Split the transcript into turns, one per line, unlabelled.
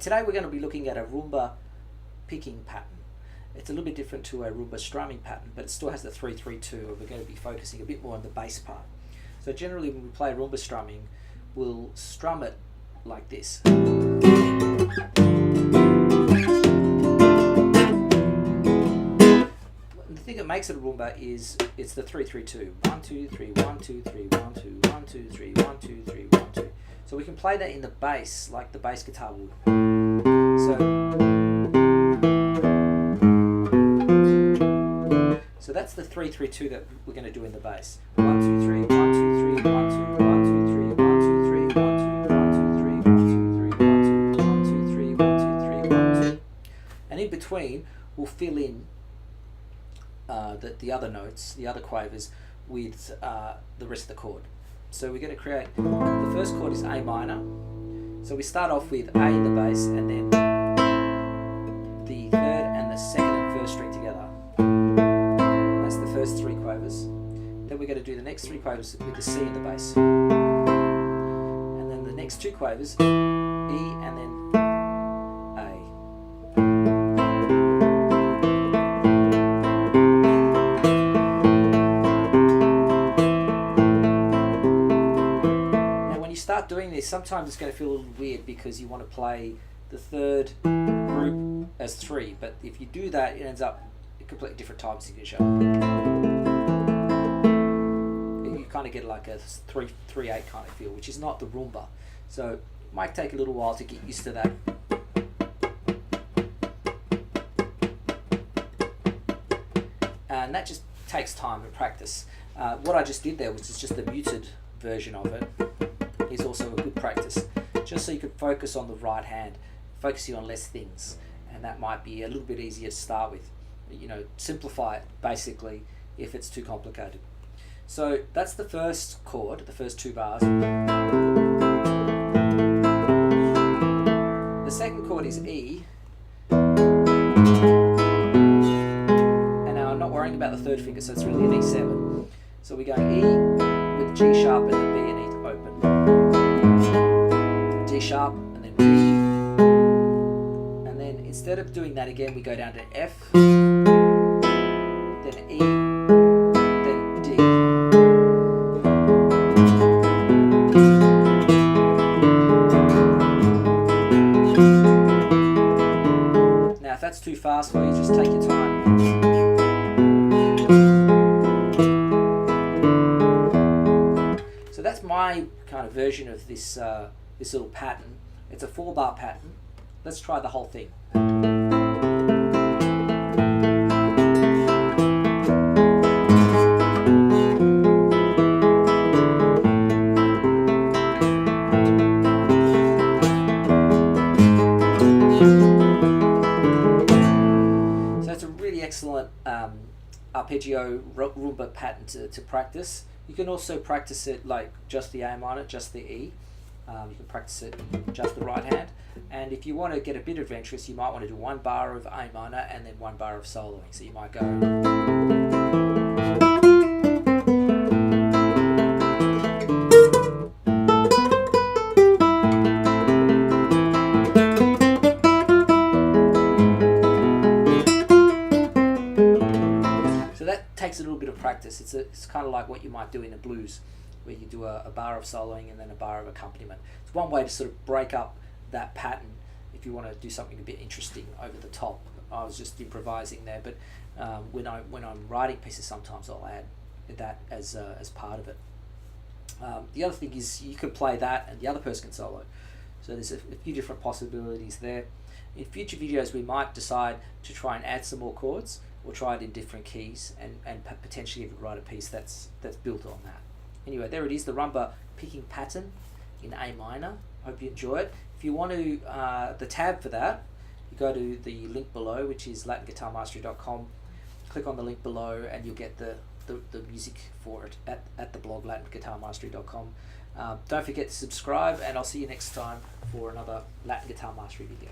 today we're going to be looking at a rumba picking pattern. It's a little bit different to a rumba strumming pattern, but it still has the 3-3-2, and we're going to be focusing a bit more on the bass part. So generally when we play rumba strumming, we'll strum it like this. The thing that makes it a rumba is it's the 3-3-2. 1 2 3 1 2 3 1 2 1 2 3 1 2 3 1 2. So we can play that in the bass like the bass guitar would. So that's the 3-3-2 that we're going to do in the bass. 1 2 3 1 2 3 1 2 1 2 3 1 2 3 1 2 1 2 3 1 2 3 1 2 1 2 3 1 2 3 1 2. And in between we'll fill in the other notes, the other quavers, with the rest of the chord. So we're going to create, the first chord is A minor. So we start off with A in the bass, and then the third and the second and first string together. That's the first three quavers. Then we're going to do the next three quavers with the C in the bass. And then the next two quavers, E and then A. Start doing this, sometimes it's going to feel a little weird because you want to play the third group as three, but if you do that, it ends up a completely different time signature. You kind of get like a 3-3-8 kind of feel, which is not the rumba. So it might take a little while to get used to that. And that just takes time and practice. What I just did there was just a muted version of it. Is also a good practice, just so you can focus on the right hand, focusing on less things, and that might be a little bit easier to start with. You know, simplify it basically if it's too complicated. So that's the first chord, the first two bars. The second chord is E, and now I'm not worrying about the third finger, so it's really an E7. So we're going E with G sharp and then B and E to open. D sharp and then B. And then instead of doing that again, we go down to F, then E, then D. Now if that's too fast for you, just take your time. So that's my kind of version of this this little pattern. It's a 4-bar pattern. Let's try the whole thing. So it's a really excellent arpeggio rumba pattern to practice. You can also practice it like just the A minor, just the E. You can practice it just the right hand. And if you want to get a bit adventurous, you might want to do 1 bar of A minor and then 1 bar of soloing. So you might go. So that takes a little bit of practice. It's kind of like what you might do in a blues, where you do a bar of soloing and then a bar of accompaniment. It's one way to sort of break up that pattern if you want to do something a bit interesting over the top. I was just improvising there, but when I'm writing pieces, sometimes I'll add that as part of it. The other thing is you can play that and the other person can solo. So there's a few different possibilities there. In future videos, we might decide to try and add some more chords, or try it in different keys, and potentially even write a piece that's built on that. Anyway, there it is, the rumba picking pattern in A minor. Hope you enjoy it. If you want to, the tab for that, you go to the link below, which is latinguitarmastery.com. Click on the link below and you'll get the music for it at the blog latinguitarmastery.com. Don't forget to subscribe, and I'll see you next time for another Latin Guitar Mastery video.